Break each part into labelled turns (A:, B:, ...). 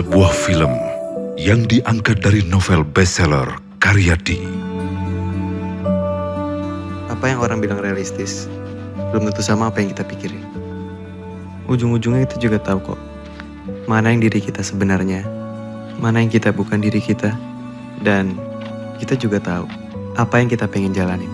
A: Sebuah film yang diangkat dari novel bestseller karya D.
B: Apa yang orang bilang realistis, belum tentu sama apa yang kita pikirin. Ujung-ujungnya kita juga tahu kok, mana yang diri kita sebenarnya, mana yang kita bukan diri kita, dan kita juga tahu apa yang kita pengen jalanin.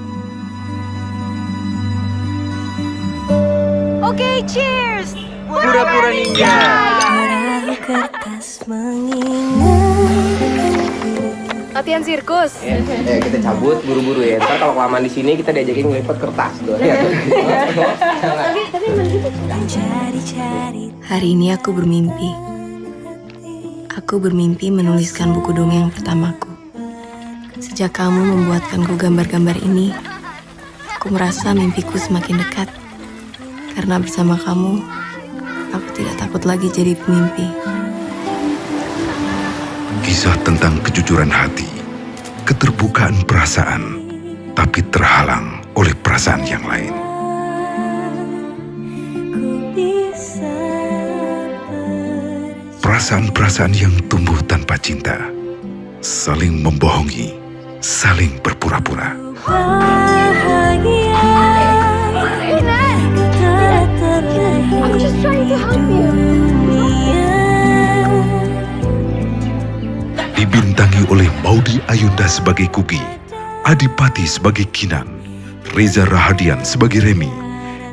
C: Oke, cheers!
B: Pura-pura ninja!
C: Perahu kertas mengingatkanku. Latihan sirkus.
D: Kita cabut buru-buru ya. Ntar kalau kelamaan di sini kita diajakin ngelipet kertas tuh.
E: Hari ini aku bermimpi. Aku bermimpi menuliskan buku dongeng pertamaku. Sejak kamu membuatkanku gambar-gambar ini, aku merasa mimpiku semakin dekat. Karena bersama kamu, aku tidak takut lagi jadi pemimpi.
A: Kisah tentang kejujuran hati, keterbukaan perasaan, tapi terhalang oleh perasaan yang lain. Perasaan-perasaan yang tumbuh tanpa cinta, saling membohongi, saling berpura-pura.
C: I'm just trying to help you.
A: Dibintangi oleh Maudy Ayunda sebagai Kugi, Adipati sebagai Kinan, Reza Rahadian sebagai Remi,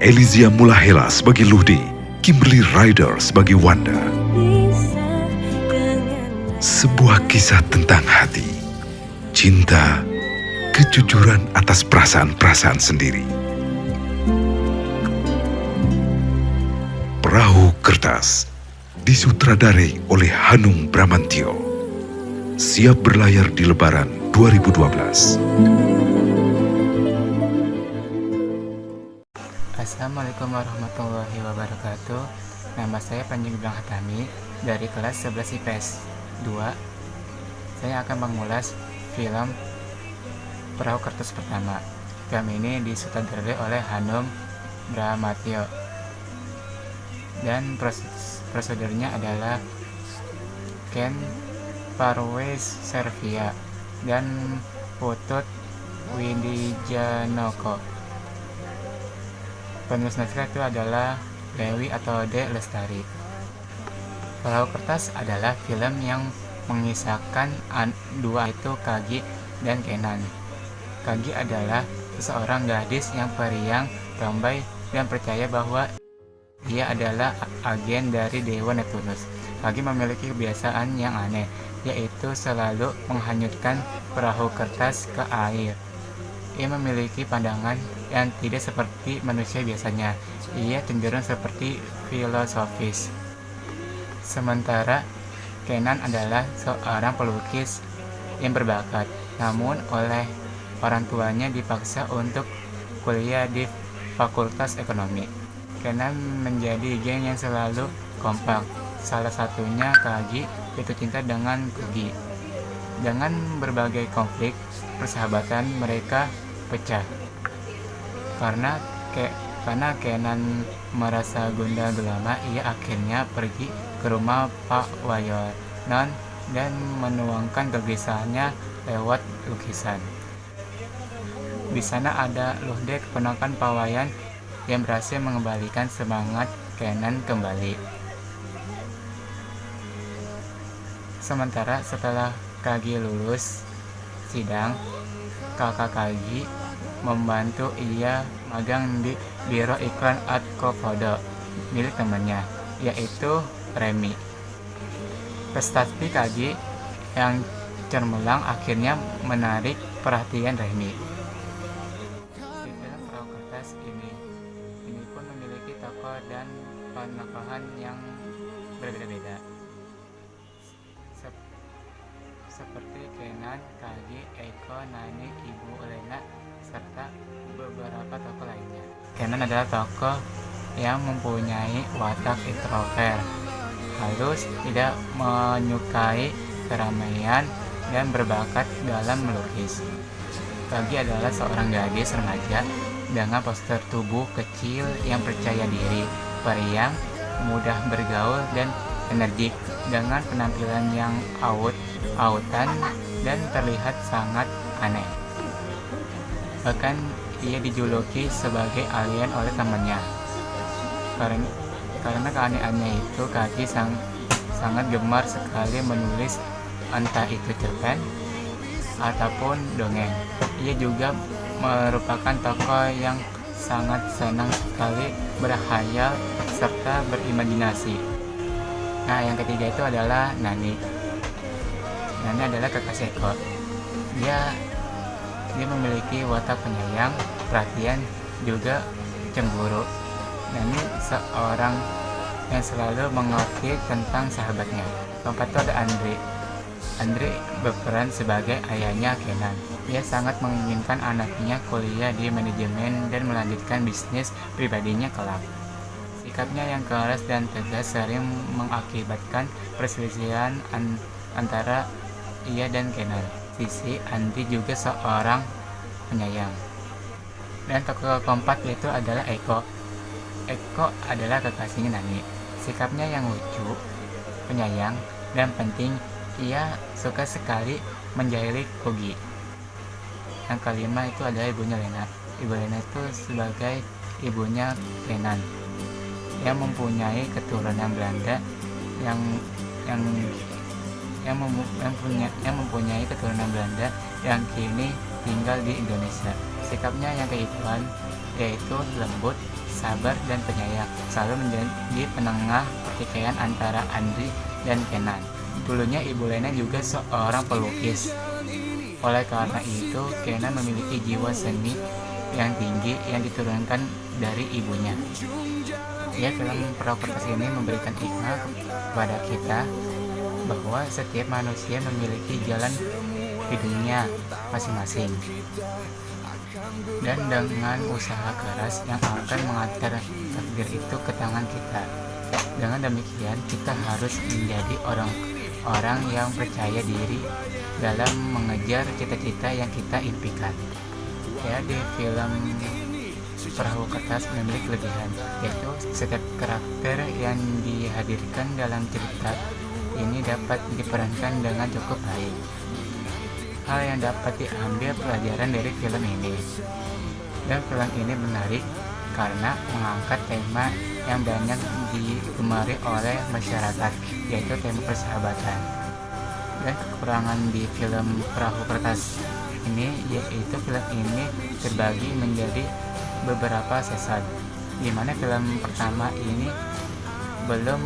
A: Elizia Mulahela sebagai Luhdi, Kimberly Ryder sebagai Wanda. Sebuah kisah tentang hati, cinta, kejujuran atas perasaan-perasaan sendiri. Perahu Kertas disutradarai oleh Hanung Bramantyo. Siap berlayar di Lebaran 2012.
F: Assalamualaikum warahmatullahi wabarakatuh. Nama saya Panji Gibrang Hatami dari kelas 11 IPS 2. Saya akan mengulas film Perahu Kertas pertama. Film ini disutradarai oleh Hanung Bramantyo. Dan prosedurnya adalah Ken Parwes Servia dan Putut Widijanoko. Penulis naskah itu adalah Lewi atau D. Lestari. Perahu Kertas adalah film yang mengisahkan dua itu Kagi dan Kenan. Kagi adalah seorang gadis yang periang, rambai, dan percaya bahwa dia adalah agen dari Dewa Neptunus. Kagi memiliki kebiasaan yang aneh, yaitu selalu menghanyutkan perahu kertas ke air. Ia memiliki pandangan yang tidak seperti manusia biasanya. Ia cenderung seperti filosofis. Sementara Kenan adalah seorang pelukis yang berbakat, namun oleh orang tuanya dipaksa untuk kuliah di Fakultas Ekonomi. Kenan menjadi geng yang selalu kompak. Salah satunya Kagi jatuh cinta dengan Kugi. Dengan berbagai konflik, persahabatan mereka pecah. Karena Kenan merasa gundah gulana, ia akhirnya pergi ke rumah Pak Wayonan dan menuangkan kegelisahannya lewat lukisan. Di sana ada Luhde, keponakan Pak Wayan, yang berhasil mengembalikan semangat Kenan kembali. Sementara setelah Kagi lulus sidang, kakak Kagi membantu ia magang di biro iklan Art Kofodo milik temannya, yaitu Remi. Prestasi Kagi yang cemerlang akhirnya menarik perhatian Remi. Di film Perahu Kertas ini pun memiliki tokoh dan penekahan yang berbeda-beda, seperti Kenan, Kagi, Eko, Nani, Ibu Elena, serta beberapa tokoh lainnya. Kenan adalah tokoh yang mempunyai watak introvert, halus, tidak menyukai keramaian, dan berbakat dalam melukis. Kagi adalah seorang gadis remaja dengan postur tubuh kecil yang percaya diri, periang, mudah bergaul, dan energik dengan penampilan yang autan dan terlihat sangat aneh. Bahkan ia dijuluki sebagai alien oleh temannya. Karena keanehannya itu, Kaki sangat gemar sekali menulis entah itu cerpen ataupun dongeng. Ia juga merupakan tokoh yang sangat senang sekali berkhayal serta berimajinasi. Nah, yang ketiga itu adalah Nani. Nani adalah kekasih Eko. Dia memiliki watak penyayang, perhatian, juga cemburu. Nani seorang yang selalu mengerti tentang sahabatnya. Keempat itu ada Andre. Andre berperan sebagai ayahnya Kenan. Ia sangat menginginkan anaknya kuliah di manajemen dan melanjutkan bisnis pribadinya kelak. Sikapnya yang keras dan tegas sering mengakibatkan perselisihan antara ia dan Kenan. Sisi Andre juga seorang penyayang. Dan tokoh keempat yaitu adalah Eko. Eko adalah kekasihnya Nani. Sikapnya yang lucu, penyayang, dan penting, ia suka sekali menjahili Kugi. Yang kelima itu adalah ibunya Lena. Ibu Lena itu sebagai ibunya Kenan yang mempunyai keturunan Belanda yang mempunyai keturunan Belanda yang kini tinggal di Indonesia. Sikapnya yang keibuan yaitu lembut, sabar, dan penyayang, selalu menjadi penengah pertikaian antara Andri dan Kenan. Dulunya Ibu Lena juga seorang pelukis. Oleh karena itu, Kenan memiliki jiwa seni yang tinggi yang diturunkan dari ibunya. Ya, film Perahu Kertas ini memberikan hikmah kepada kita bahwa setiap manusia memiliki jalan hidupnya masing-masing, dan dengan usaha keras yang akan mengantar takdir itu ke tangan kita. Dengan demikian, kita harus menjadi orang yang percaya diri dalam mengejar cita-cita yang kita impikan. Ya, di film Perahu Kertas memiliki kelebihan, yaitu setiap karakter yang dihadirkan dalam cerita ini dapat diperankan dengan cukup baik. Hal yang dapat diambil pelajaran dari film ini. Dan film ini menarik karena mengangkat tema yang banyak digemari oleh masyarakat, yaitu tema persahabatan. Dan kekurangan di film Perahu Kertas ini yaitu film ini terbagi menjadi beberapa season, di mana film pertama ini belum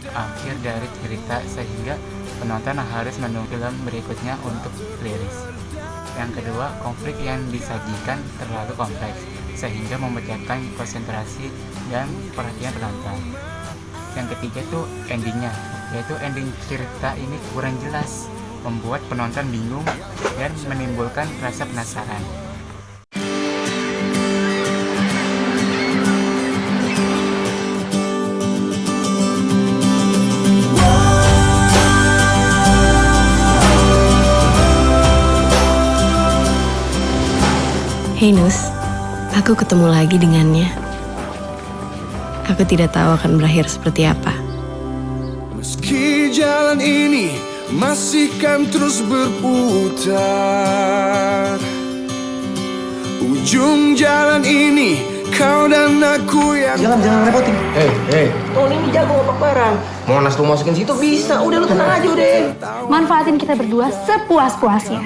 F: akhir dari cerita sehingga penonton harus menunggu film berikutnya untuk rilis. Yang kedua, konflik yang disajikan terlalu kompleks sehingga memecahkan konsentrasi dan perhatian penonton. Yang ketiga itu endingnya, yaitu ending cerita ini kurang jelas, membuat penonton bingung dan menimbulkan rasa penasaran.
E: Hei Nus, aku ketemu lagi dengannya. Aku tidak tahu akan berakhir seperti apa.
G: Meski jalan ini masih kan terus berputar, ujung jalan ini kau dan aku yang...
B: Jangan repotin.
D: Tony ini jago ngopak barang. Monas lu masukin situ bisa, udah lu tenang aja udah.
C: Manfaatin kita berdua sepuas-puasnya.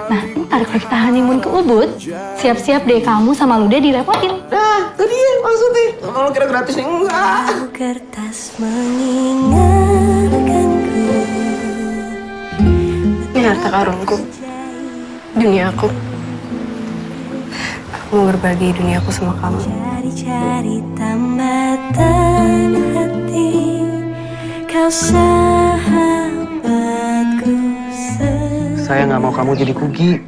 C: Nah, ntar kalau kita honeymoon ke Ubud, siap-siap deh kamu sama Luda direpotin.
D: Nah, itu dia maksudnya. Kalau kira gratis nih enggak.
E: Kertas mengingatkanku. Ini harta karunku, duniaku. Aku mau berbagi duniaku sama kamu. Cari-cari tambatan hati, kau sahabatku.
B: Saya nggak mau kamu jadi Kugi.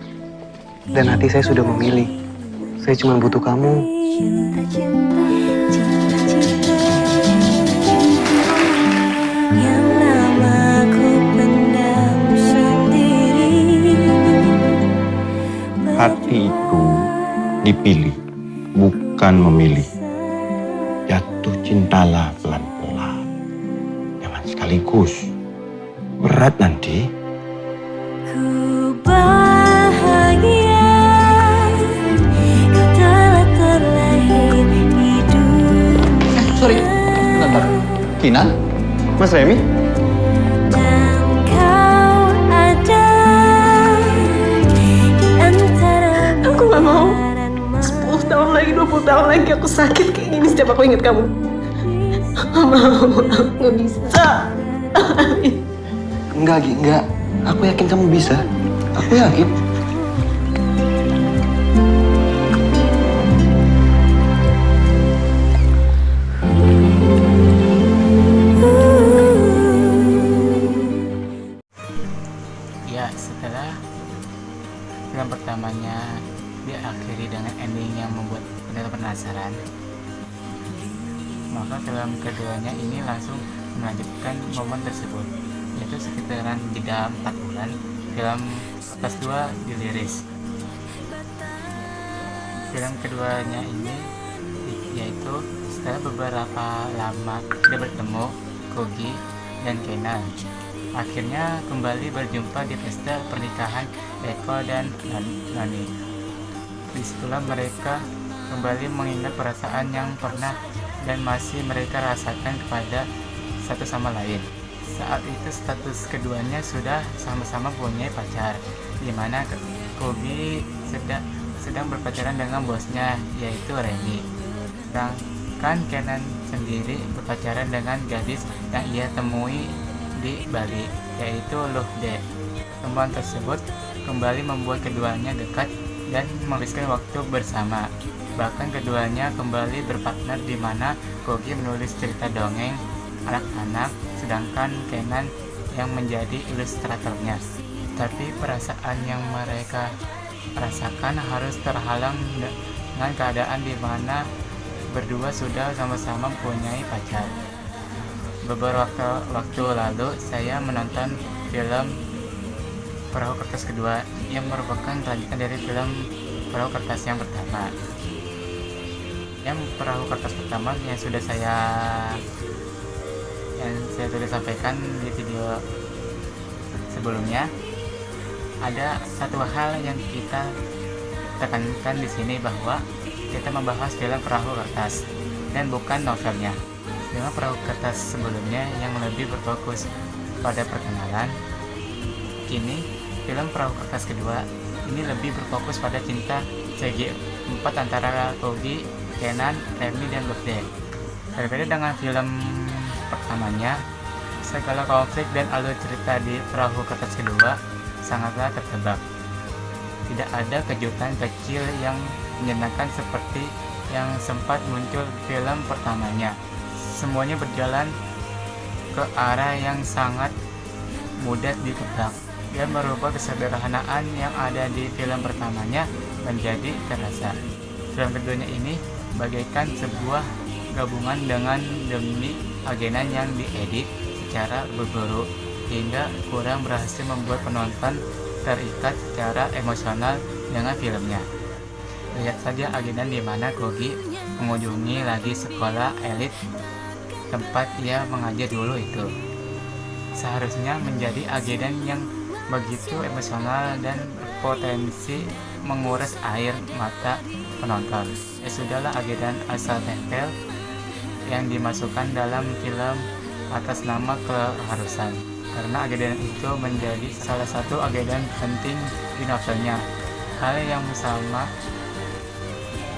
B: Dan hati saya sudah memilih. Saya cuma butuh kamu.
E: Cinta-cinta, cinta-cinta yang lama ku pendam sendiri.
H: Hati itu dipilih, bukan memilih. Jatuh cintalah pelan-pelan. Jangan sekali sekaligus. Berat nanti.
I: Ku bahagia kau telah terlahir di dunia.
J: Sorry, bentar. Kinan?
B: Mas Remi?
I: Dan kau ada di antara.
K: Aku gak mau 10 tahun lagi, 20 tahun lagi aku sakit kayak gini setiap aku ingat kamu. Gak mau, aku gak bisa.
B: Enggak, Gi, enggak. Aku yakin kamu bisa. Aku yakin.
F: Ya, setelah film pertamanya diakhiri dengan ending yang membuat kita penasaran, maka film keduanya ini langsung melanjutkan momen tersebut, yaitu sekitaran jeda 4 bulan film Kertas 2 dirilis. Film keduanya ini yaitu setelah beberapa lama tidak bertemu, Kogi dan Kenan akhirnya kembali berjumpa di pesta pernikahan Eko dan Nani. Disitulah mereka kembali mengingat perasaan yang pernah dan masih mereka rasakan kepada satu sama lain. Saat itu status keduanya sudah sama-sama punya pacar, di mana Kogi sedang berpacaran dengan bosnya, yaitu Reni. Sedangkan Kenan sendiri berpacaran dengan gadis yang ia temui di Bali, yaitu Luhde. Temuan tersebut kembali membuat keduanya dekat dan menghabiskan waktu bersama. Bahkan keduanya kembali berpartner, di mana Kogi menulis cerita dongeng anak-anak, sedangkan Kenan yang menjadi ilustratornya. Tapi perasaan yang mereka rasakan harus terhalang dengan keadaan di mana berdua sudah sama-sama mempunyai pacar. Beberapa waktu lalu saya menonton film Perahu Kertas kedua yang merupakan lanjutan dari film Perahu Kertas yang pertama. Yang Perahu Kertas pertama yang sudah saya sampaikan di video sebelumnya, ada satu hal yang kita tekankan di sini, bahwa kita membahas film Perahu Kertas dan bukan novelnya. Film Perahu Kertas sebelumnya yang lebih berfokus pada perkenalan, kini film Perahu Kertas kedua ini lebih berfokus pada cinta segi 4 antara Kogi, Kenan, Remi, dan Luhde. Berbeda dengan film pertamanya, segala konflik dan alur cerita di Perahu Kertas kedua sangatlah tertebak. Tidak ada kejutan kecil yang menyenangkan seperti yang sempat muncul film pertamanya. Semuanya berjalan ke arah yang sangat mudah ditebak dan merubah kesederhanaan yang ada di film pertamanya menjadi terasa. Film keduanya ini bagaikan sebuah gabungan dengan demi agenan yang diedit secara berburu hingga kurang berhasil membuat penonton terikat secara emosional dengan filmnya. Lihat saja agenan di mana Kogi mengunjungi lagi sekolah elit tempat ia mengajar dulu itu. Seharusnya menjadi agenan yang begitu emosional dan berpotensi menguras air mata penonton. Ya sudahlah, agenan asal tempel yang dimasukkan dalam film atas nama keharusan, karena agenan itu menjadi salah satu agenan penting di novelnya. Hal yang sama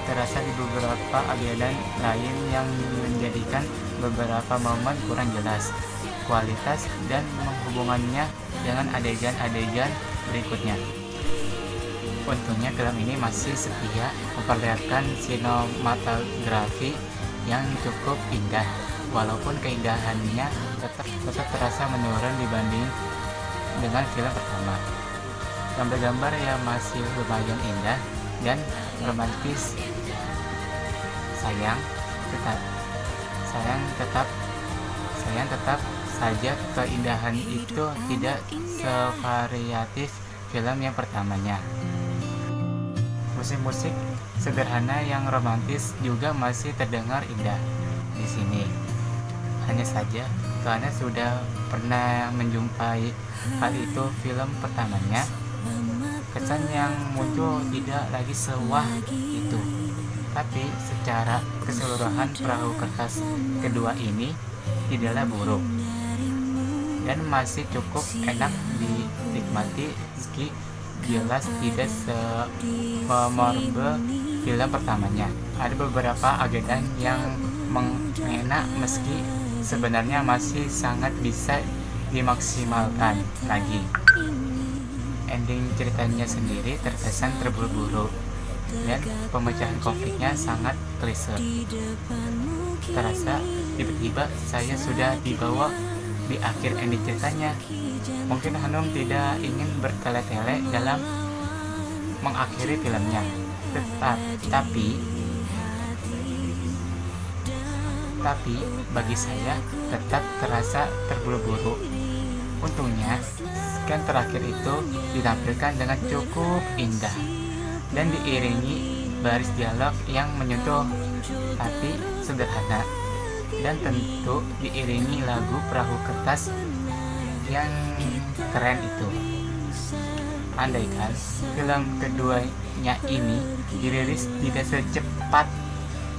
F: terasa di beberapa agenan lain yang menjadikan beberapa momen kurang jelas kualitas dan menghubungannya dengan adegan-adegan berikutnya. Untungnya film ini masih setia memperlihatkan sinematografi yang cukup indah, walaupun keindahannya tetap terasa menurun dibanding dengan film pertama. Gambar-gambar yang masih lumayan indah dan romantis. Sayang tetap saja keindahan itu tidak sevariatif film yang pertamanya. Musik-musik sederhana yang romantis juga masih terdengar indah di sini. Hanya saja karena sudah pernah menjumpai hal itu film pertamanya, kesan yang muncul tidak lagi sewah itu. Tapi secara keseluruhan perahu kertas kedua ini tidaklah buruk dan masih cukup enak dinikmati, meski jelas tidak sememorable film pertamanya. Ada beberapa adegan yang mengena, meski sebenarnya masih sangat bisa dimaksimalkan lagi. Ending ceritanya sendiri terkesan terburu-buru dan pemecahan konfliknya sangat klise. Terasa tiba-tiba saya sudah dibawa di akhir ending ceritanya. Mungkin Hanum tidak ingin bertele-tele dalam mengakhiri filmnya, tapi bagi saya tetap terasa terburu-buru. Untungnya scan terakhir itu ditampilkan dengan cukup indah dan diiringi baris dialog yang menyentuh hati sederhana, dan tentu diiringi lagu perahu kertas yang keren itu. Andaikan film keduanya ini dirilis tidak secepat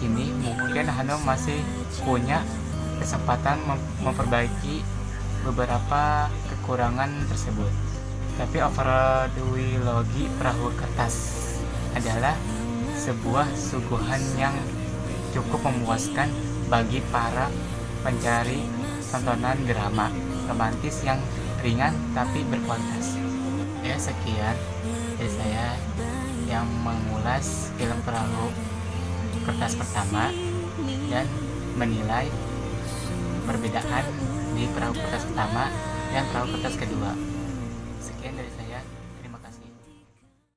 F: ini, mungkin Hanum masih punya kesempatan memperbaiki beberapa kekurangan tersebut. Tapi overall duologi perahu kertas adalah sebuah suguhan yang cukup memuaskan bagi para pencari tontonan drama romantis yang ringan tapi berkualitas. Ya, sekian dari saya yang mengulas film perahu kertas pertama dan menilai perbedaan di perahu kertas pertama dan perahu kertas kedua. Sekian dari saya.